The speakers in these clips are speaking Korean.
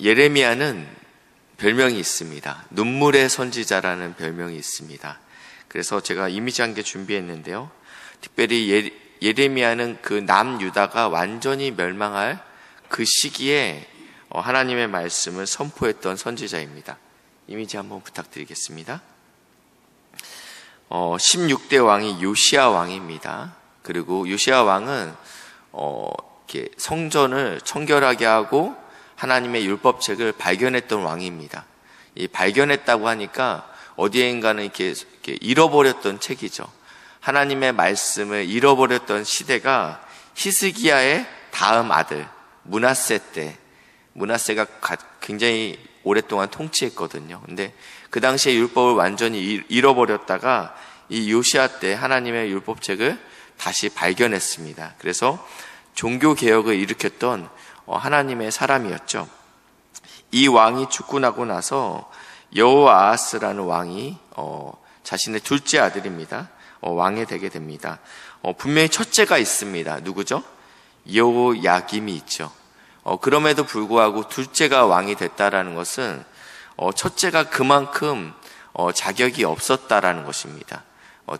예레미야는 별명이 있습니다. 눈물의 선지자라는 별명이 있습니다. 그래서 제가 이미지 한 개 준비했는데요. 특별히 예레미야는 그 남유다가 완전히 멸망할 그 시기에 하나님의 말씀을 선포했던 선지자입니다. 이미지 한번 부탁드리겠습니다. 16대 왕이 요시야 왕입니다. 그리고 요시야 왕은 이렇게 성전을 청결하게 하고 하나님의 율법책을 발견했던 왕입니다. 이 발견했다고 하니까 어디엔가는 이렇게 잃어버렸던 책이죠. 하나님의 말씀을 잃어버렸던 시대가 히스기야의 다음 아들 므낫세 때, 므낫세가 굉장히 오랫동안 통치했거든요. 근데 그 당시에 율법을 완전히 잃어버렸다가 이 요시야 때 하나님의 율법책을 다시 발견했습니다. 그래서 종교 개혁을 일으켰던 하나님의 사람이었죠. 이 왕이 죽고 나고 나서 여호아하스라는 왕이 자신의 둘째 아들입니다. 왕이 되게 됩니다. 분명히 첫째가 있습니다. 누구죠? 여호야김이 있죠. 그럼에도 불구하고 둘째가 왕이 됐다라는 것은 첫째가 그만큼 자격이 없었다라는 것입니다.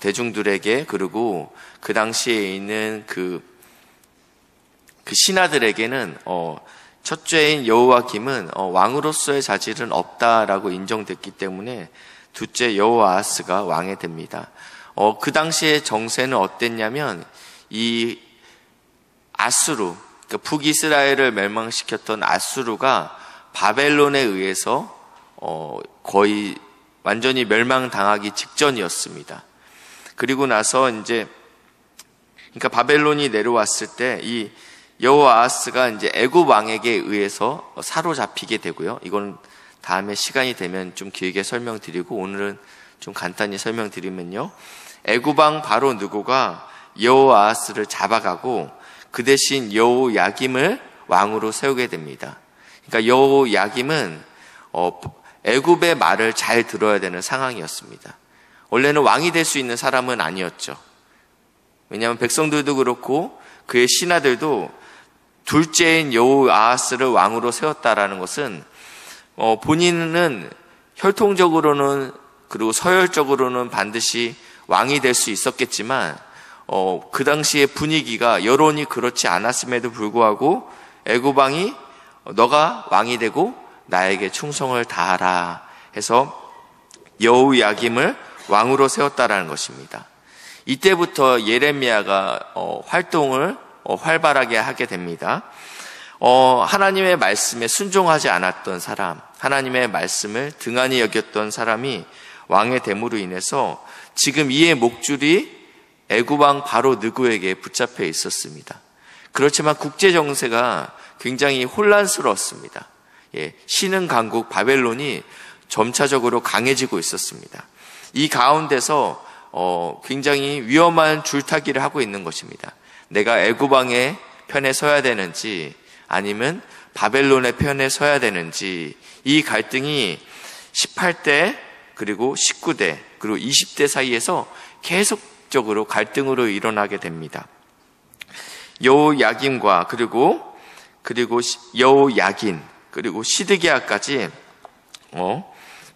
대중들에게, 그리고 그 당시에 있는 그 신하들에게는 첫째인 여호야김은 왕으로서의 자질은 없다라고 인정됐기 때문에 둘째 여호아하스가 왕이 됩니다. 그 당시의 정세는 어땠냐면 이 아수르, 그러니까 북이스라엘을 멸망시켰던 아수르가 바벨론에 의해서 거의 완전히 멸망당하기 직전이었습니다. 그리고 나서 이제 그러니까 바벨론이 내려왔을 때 이 여호아하스가 이제 애굽 왕에게 의해서 사로잡히게 되고요. 이건 다음에 시간이 되면 좀 길게 설명드리고 오늘은 좀 간단히 설명드리면요. 애굽 왕 바로 느고가 여호아하스를 잡아가고 그 대신 여호야김을 왕으로 세우게 됩니다. 그러니까 여호야김은 애굽의 말을 잘 들어야 되는 상황이었습니다. 원래는 왕이 될 수 있는 사람은 아니었죠. 왜냐하면 백성들도 그렇고 그의 신하들도 둘째인 여호아하스를 왕으로 세웠다라는 것은 본인은 혈통적으로는 그리고 서열적으로는 반드시 왕이 될 수 있었겠지만 그 당시의 분위기가 여론이 그렇지 않았음에도 불구하고 애굽 왕이 너가 왕이 되고 나에게 충성을 다하라 해서 여호야김을 왕으로 세웠다라는 것입니다. 이때부터 예레미야가 활동을 활발하게 하게 됩니다. 하나님의 말씀에 순종하지 않았던 사람, 하나님의 말씀을 등한히 여겼던 사람이 왕의 됨으로 인해서 지금 이의 목줄이 애굽 왕 바로 느고에게 붙잡혀 있었습니다. 그렇지만 국제 정세가 굉장히 혼란스러웠습니다. 신흥 강국 바벨론이 점차적으로 강해지고 있었습니다. 이 가운데서 굉장히 위험한 줄타기를 하고 있는 것입니다. 내가 애굽 왕의 편에 서야 되는지 아니면 바벨론의 편에 서야 되는지, 이 갈등이 18대 그리고 19대 그리고 20대 사이에서 계속적으로 갈등으로 일어나게 됩니다. 여호야김과 그리고 여호야긴 그리고 시드기야까지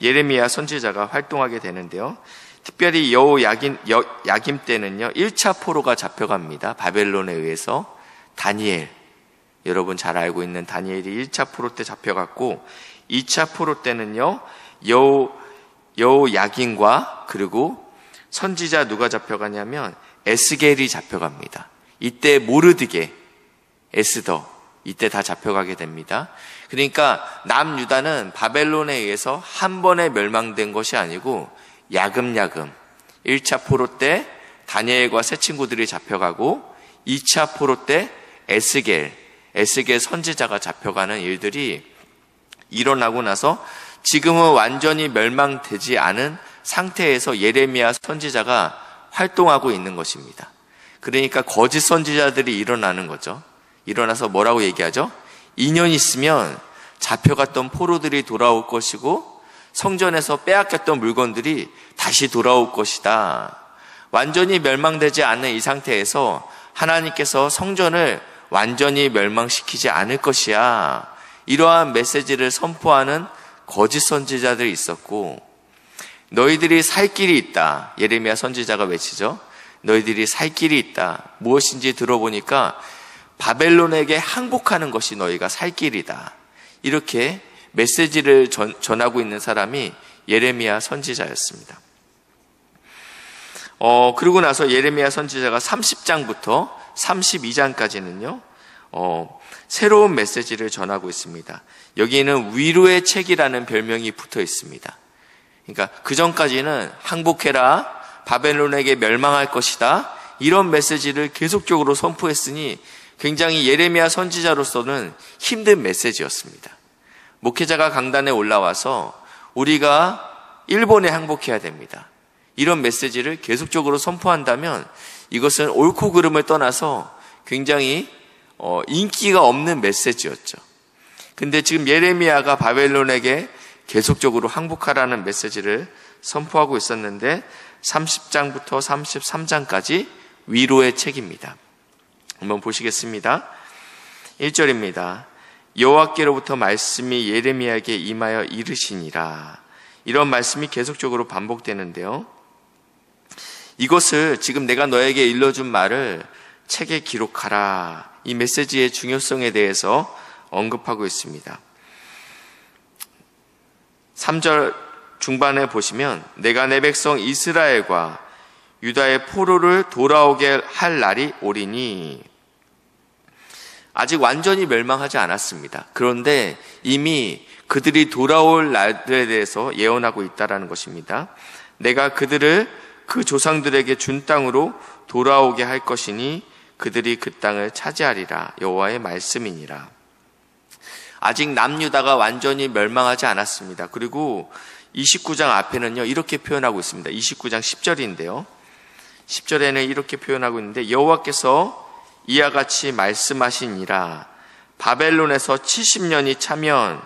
예레미야 선지자가 활동하게 되는데요. 특별히 여호야김 때는요 1차 포로가 잡혀갑니다. 바벨론에 의해서. 다니엘, 여러분 잘 알고 있는 다니엘이 1차 포로 때 잡혀갔고 2차 포로 때는요 여호야김과 그리고 선지자 누가 잡혀가냐면 에스겔이 잡혀갑니다. 이때 모르드게, 에스더 이때 다 잡혀가게 됩니다. 그러니까 남유다는 바벨론에 의해서 한 번에 멸망된 것이 아니고 야금야금 1차 포로 때 다니엘과 세 친구들이 잡혀가고 2차 포로 때 에스겔 선지자가 잡혀가는 일들이 일어나고 나서 지금은 완전히 멸망되지 않은 상태에서 예레미야 선지자가 활동하고 있는 것입니다. 그러니까 거짓 선지자들이 일어나는 거죠. 일어나서 뭐라고 얘기하죠? 2년 있으면 잡혀갔던 포로들이 돌아올 것이고 성전에서 빼앗겼던 물건들이 다시 돌아올 것이다. 완전히 멸망되지 않은 이 상태에서 하나님께서 성전을 완전히 멸망시키지 않을 것이야. 이러한 메시지를 선포하는 거짓 선지자들이 있었고, 너희들이 살 길이 있다. 예레미야 선지자가 외치죠. 너희들이 살 길이 있다. 무엇인지 들어보니까 바벨론에게 항복하는 것이 너희가 살 길이다. 이렇게 메시지를 전하고 있는 사람이 예레미야 선지자였습니다. 그러고 나서 예레미야 선지자가 30장부터 32장까지는요, 새로운 메시지를 전하고 있습니다. 여기에는 위로의 책이라는 별명이 붙어 있습니다. 그러니까 그 전까지는 항복해라, 바벨론에게 멸망할 것이다, 이런 메시지를 계속적으로 선포했으니 굉장히 예레미야 선지자로서는 힘든 메시지였습니다. 목회자가 강단에 올라와서 우리가 일본에 항복해야 됩니다, 이런 메시지를 계속적으로 선포한다면 이것은 옳고 그름을 떠나서 굉장히 인기가 없는 메시지였죠. 근데 지금 예레미야가 바벨론에게 계속적으로 항복하라는 메시지를 선포하고 있었는데 30장부터 33장까지 위로의 책입니다. 한번 보시겠습니다. 1절입니다. 여호와께로부터 말씀이 예레미야에게 임하여 이르시니라. 이런 말씀이 계속적으로 반복되는데요. 이것을 지금 내가 너에게 일러준 말을 책에 기록하라. 이 메시지의 중요성에 대해서 언급하고 있습니다. 3절 중반에 보시면 내가 내 백성 이스라엘과 유다의 포로를 돌아오게 할 날이 오리니, 아직 완전히 멸망하지 않았습니다. 그런데 이미 그들이 돌아올 날들에 대해서 예언하고 있다는 것입니다. 내가 그들을 그 조상들에게 준 땅으로 돌아오게 할 것이니 그들이 그 땅을 차지하리라. 여호와의 말씀이니라. 아직 남유다가 완전히 멸망하지 않았습니다. 그리고 29장 앞에는요, 이렇게 표현하고 있습니다. 29장 10절인데요. 10절에는 이렇게 표현하고 있는데, 여호와께서 이와 같이 말씀하시니라. 바벨론에서 70년이 차면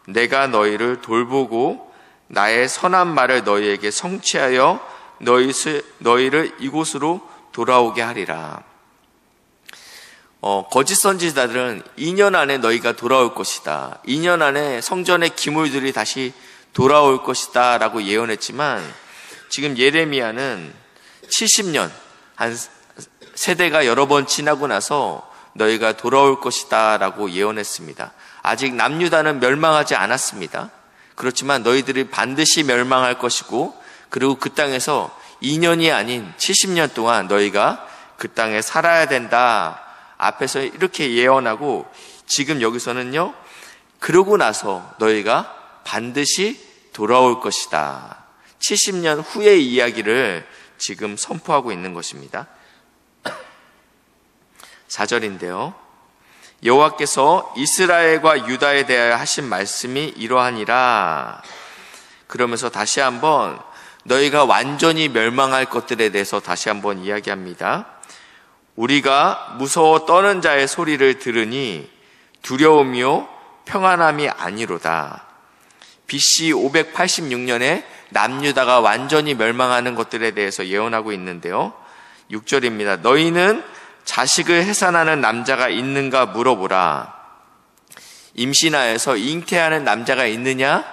내가 너희를 돌보고 나의 선한 말을 너희에게 성취하여 너희를 이곳으로 돌아오게 하리라. 거짓 선지자들은 2년 안에 너희가 돌아올 것이다, 2년 안에 성전의 기물들이 다시 돌아올 것이다 라고 예언했지만, 지금 예레미야는 70년, 한 세대가 여러 번 지나고 나서 너희가 돌아올 것이다 라고 예언했습니다. 아직 남유다는 멸망하지 않았습니다. 그렇지만 너희들이 반드시 멸망할 것이고, 그리고 그 땅에서 2년이 아닌 70년 동안 너희가 그 땅에 살아야 된다. 앞에서 이렇게 예언하고, 지금 여기서는요, 그러고 나서 너희가 반드시 돌아올 것이다. 70년 후의 이야기를 지금 선포하고 있는 것입니다. 4절인데요. 여호와께서 이스라엘과 유다에 대하여 하신 말씀이 이러하니라. 그러면서 다시 한번 너희가 완전히 멸망할 것들에 대해서 다시 한번 이야기합니다. 우리가 무서워 떠는 자의 소리를 들으니 두려움이요 평안함이 아니로다. BC 586년에 남유다가 완전히 멸망하는 것들에 대해서 예언하고 있는데요. 6절입니다. 너희는 자식을 해산하는 남자가 있는가 물어보라. 임신하여서 잉태하는 남자가 있느냐?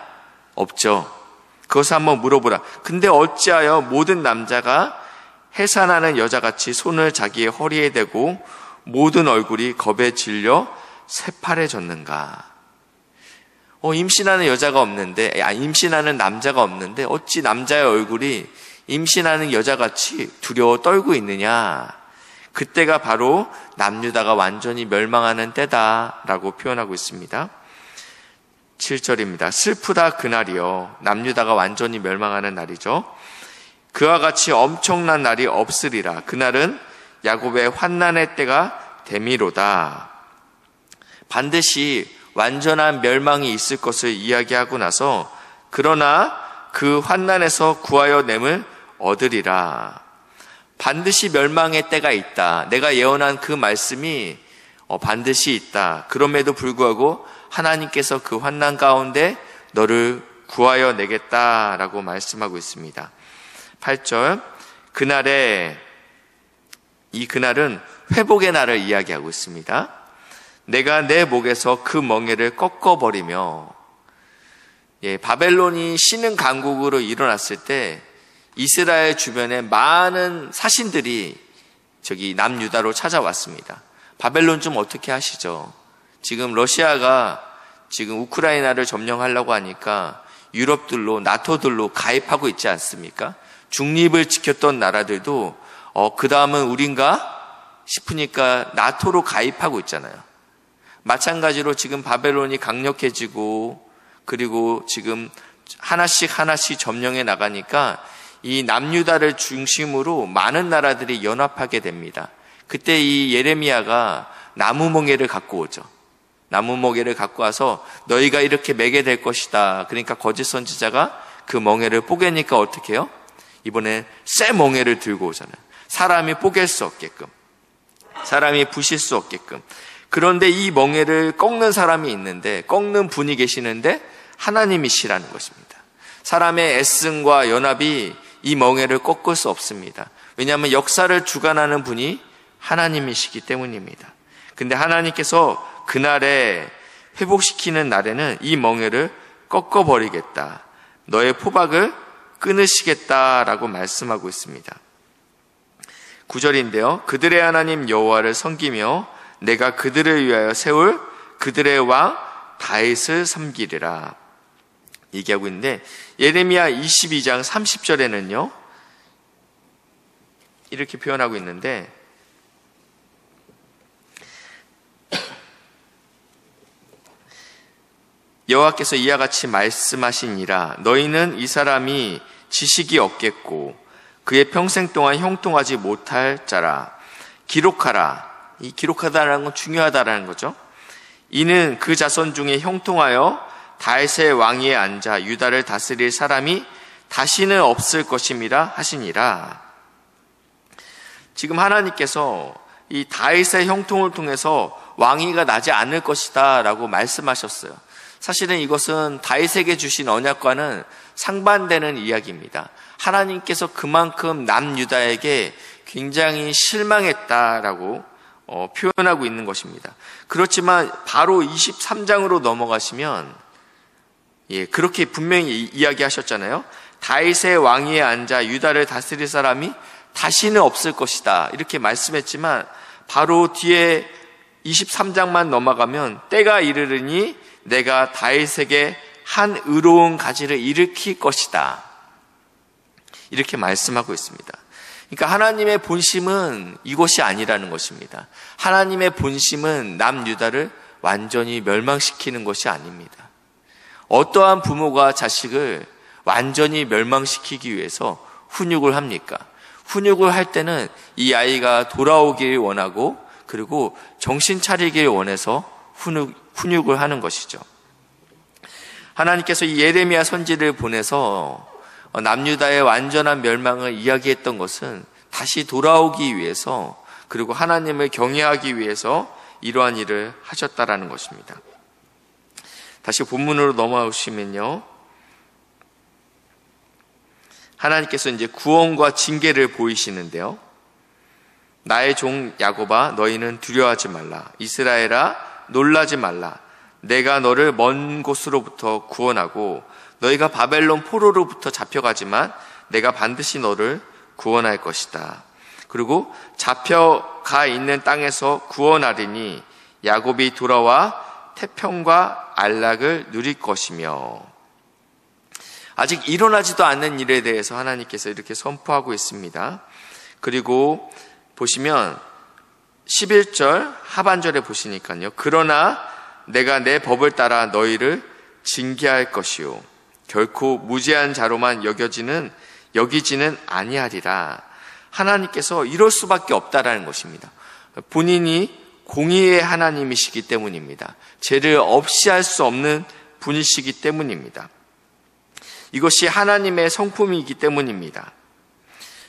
없죠. 그것을 한번 물어보라. 근데 어찌하여 모든 남자가 해산하는 여자같이 손을 자기의 허리에 대고 모든 얼굴이 겁에 질려 새파래졌는가? 임신하는 여자가 없는데, 임신하는 남자가 없는데 어찌 남자의 얼굴이 임신하는 여자같이 두려워 떨고 있느냐? 그때가 바로 남유다가 완전히 멸망하는 때다라고 표현하고 있습니다. 7절입니다. 슬프다 그날이요. 남유다가 완전히 멸망하는 날이죠. 그와 같이 엄청난 날이 없으리라. 그날은 야곱의 환난의 때가 되미로다. 반드시 완전한 멸망이 있을 것을 이야기하고 나서, 그러나 그 환난에서 구하여 냄을 얻으리라. 반드시 멸망의 때가 있다. 내가 예언한 그 말씀이 반드시 있다. 그럼에도 불구하고 하나님께서 그 환난 가운데 너를 구하여 내겠다라고 말씀하고 있습니다. 8절, 그날은 회복의 날을 이야기하고 있습니다. 내가 내 목에서 그 멍에를 꺾어버리며. 바벨론이 신흥 강국으로 일어났을 때 이스라엘 주변에 많은 사신들이 남유다로 찾아왔습니다. 바벨론 좀 어떻게 하시죠? 지금 러시아가 지금 우크라이나를 점령하려고 하니까 유럽들로, 나토들로 가입하고 있지 않습니까? 중립을 지켰던 나라들도 그 다음은 우린가 싶으니까 나토로 가입하고 있잖아요. 마찬가지로 지금 바벨론이 강력해지고 그리고 지금 하나씩 점령해 나가니까 이 남유다를 중심으로 많은 나라들이 연합하게 됩니다. 그때 이 예레미야가 나무멍에를 갖고 오죠. 나무멍에를 갖고 와서 너희가 이렇게 매게 될 것이다. 그러니까 거짓 선지자가 그 멍에를 뽀개니까 어떻게 해요? 이번에 새 멍에를 들고 오잖아요. 사람이 뽀갤 수 없게끔, 사람이 부실 수 없게끔. 그런데 이 멍에를 꺾는 사람이 있는데, 꺾는 분이 계시는데 하나님이시라는 것입니다. 사람의 애씀과 연합이 이 멍에를 꺾을 수 없습니다. 왜냐하면 역사를 주관하는 분이 하나님이시기 때문입니다. 근데 하나님께서 그날에 회복시키는 날에는 이 멍에를 꺾어버리겠다. 너의 포박을 끊으시겠다라고 말씀하고 있습니다. 9절인데요. 그들의 하나님 여호와를 섬기며 내가 그들을 위하여 세울 그들의 왕 다윗을 섬기리라 얘기하고 있는데, 예레미야 22장 30절에는요 이렇게 표현하고 있는데, 여호와께서 이와 같이 말씀하시니라. 너희는 이 사람이 지식이 없겠고 그의 평생 동안 형통하지 못할 자라. 기록하라. 이 기록하다라는 건 중요하다라는 거죠. 이는 그 자손 중에 형통하여 다윗의 왕위에 앉아 유다를 다스릴 사람이 다시는 없을 것임이라 하시니라. 지금 하나님께서 이 다윗의 형통을 통해서 왕위가 나지 않을 것이다 라고 말씀하셨어요. 사실은 이것은 다윗에게 주신 언약과는 상반되는 이야기입니다. 하나님께서 그만큼 남유다에게 굉장히 실망했다라고 표현하고 있는 것입니다. 그렇지만 바로 23장으로 넘어가시면 그렇게 분명히 이야기하셨잖아요. 다윗의 왕위에 앉아 유다를 다스릴 사람이 다시는 없을 것이다 이렇게 말씀했지만, 바로 뒤에 23장만 넘어가면 때가 이르르니 내가 다윗에게 한 의로운 가지를 일으킬 것이다 이렇게 말씀하고 있습니다. 그러니까 하나님의 본심은 이것이 아니라는 것입니다. 하나님의 본심은 남유다를 완전히 멸망시키는 것이 아닙니다. 어떠한 부모가 자식을 완전히 멸망시키기 위해서 훈육을 합니까? 훈육을 할 때는 이 아이가 돌아오길 원하고 그리고 정신 차리길 원해서 훈육을 하는 것이죠. 하나님께서 이 예레미야 선지를 보내서 남유다의 완전한 멸망을 이야기했던 것은 다시 돌아오기 위해서, 그리고 하나님을 경외하기 위해서 이러한 일을 하셨다라는 것입니다. 다시 본문으로 넘어오시면요, 하나님께서 이제 구원과 징계를 보이시는데요. 나의 종 야곱아 너희는 두려워하지 말라. 이스라엘아 놀라지 말라. 내가 너를 먼 곳으로부터 구원하고 너희가 바벨론 포로로부터 잡혀가지만 내가 반드시 너를 구원할 것이다. 그리고 잡혀가 있는 땅에서 구원하리니 야곱이 돌아와 태평과 안락을 누릴 것이며. 아직 일어나지도 않는 일에 대해서 하나님께서 이렇게 선포하고 있습니다. 그리고 보시면 11절 하반절에 보시니까요. 그러나 내가 내 법을 따라 너희를 징계할 것이요 결코 무죄한 자로만 여기지는 아니하리라. 하나님께서 이럴 수밖에 없다라는 것입니다. 본인이 공의의 하나님이시기 때문입니다. 죄를 없이 할 수 없는 분이시기 때문입니다. 이것이 하나님의 성품이기 때문입니다.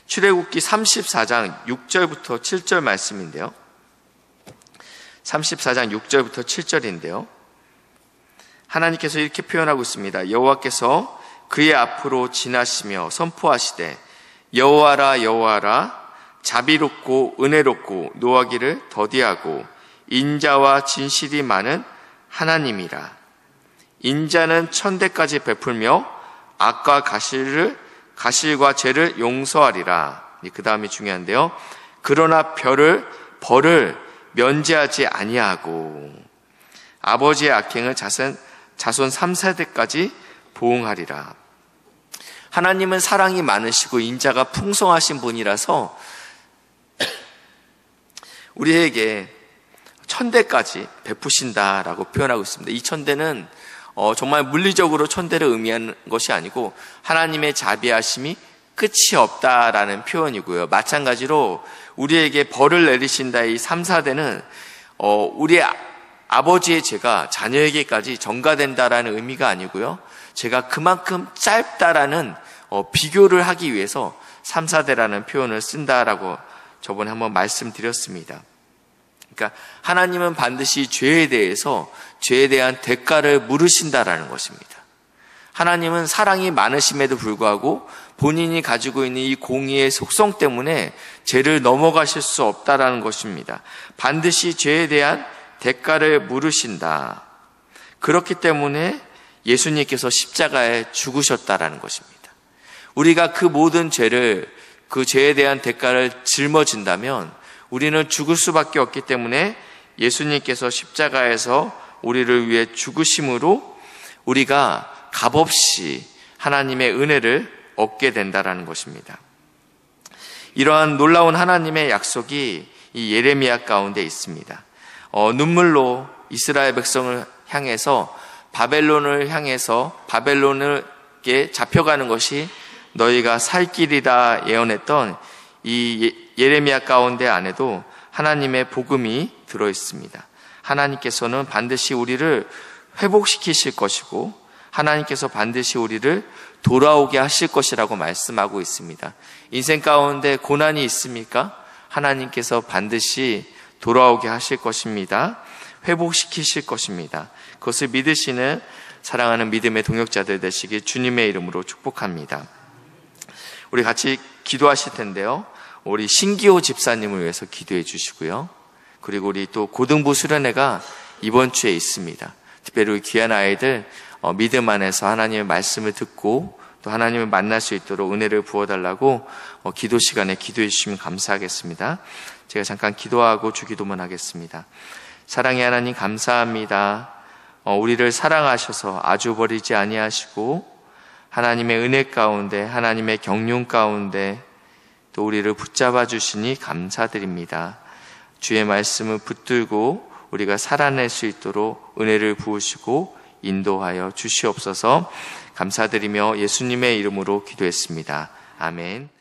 출애굽기 34장 6절부터 7절 말씀인데요. 34장 6절부터 7절인데요. 하나님께서 이렇게 표현하고 있습니다. 여호와께서 그의 앞으로 지나시며 선포하시되 여호와라 여호와라 자비롭고 은혜롭고 노하기를 더디하고 인자와 진실이 많은 하나님이라. 인자는 천대까지 베풀며 악과 가실과 죄를 용서하리라. 그 다음이 중요한데요. 그러나 벌을 면제하지 아니하고 아버지의 악행을 자손 3세대까지 보응하리라. 하나님은 사랑이 많으시고 인자가 풍성하신 분이라서 우리에게 천대까지 베푸신다라고 표현하고 있습니다. 이 천대는 정말 물리적으로 천대를 의미하는 것이 아니고 하나님의 자비하심이 끝이 없다라는 표현이고요. 마찬가지로 우리에게 벌을 내리신다 이 3, 4대는 우리 아버지의 죄가 자녀에게까지 전가된다라는 의미가 아니고요. 죄가 그만큼 짧다라는 비교를 하기 위해서 3, 4대라는 표현을 쓴다라고 저번에 한번 말씀드렸습니다. 그러니까 하나님은 반드시 죄에 대한 대가를 물으신다라는 것입니다. 하나님은 사랑이 많으심에도 불구하고 본인이 가지고 있는 이 공의의 속성 때문에 죄를 넘어가실 수 없다라는 것입니다. 반드시 죄에 대한 대가를 물으신다. 그렇기 때문에 예수님께서 십자가에 죽으셨다라는 것입니다. 우리가 그 모든 죄를, 그 죄에 대한 대가를 짊어진다면 우리는 죽을 수밖에 없기 때문에 예수님께서 십자가에서 우리를 위해 죽으심으로 우리가 값없이 하나님의 은혜를 얻게 된다라는 것입니다. 이러한 놀라운 하나님의 약속이 이 예레미야 가운데 있습니다. 눈물로 이스라엘 백성을 향해서 바벨론에게 잡혀가는 것이 너희가 살 길이라 예언했던 이 예레미야 가운데 안에도 하나님의 복음이 들어 있습니다. 하나님께서는 반드시 우리를 회복시키실 것이고 하나님께서 반드시 우리를 돌아오게 하실 것이라고 말씀하고 있습니다. 인생 가운데 고난이 있습니까? 하나님께서 반드시 돌아오게 하실 것입니다. 회복시키실 것입니다. 그것을 믿으시는 사랑하는 믿음의 동역자들 되시길 주님의 이름으로 축복합니다. 우리 같이 기도하실 텐데요. 우리 신기호 집사님을 위해서 기도해 주시고요. 그리고 우리 또 고등부 수련회가 이번 주에 있습니다. 특별히 우리 귀한 아이들 믿음 안에서 하나님의 말씀을 듣고 또 하나님을 만날 수 있도록 은혜를 부어달라고 기도 시간에 기도해 주시면 감사하겠습니다. 제가 잠깐 기도하고 주기도문 하겠습니다. 사랑의 하나님 감사합니다. 우리를 사랑하셔서 아주 버리지 아니하시고 하나님의 은혜 가운데 하나님의 경륜 가운데 또 우리를 붙잡아 주시니 감사드립니다. 주의 말씀을 붙들고 우리가 살아낼 수 있도록 은혜를 부으시고 인도하여 주시옵소서. 감사드리며 예수님의 이름으로 기도했습니다. 아멘.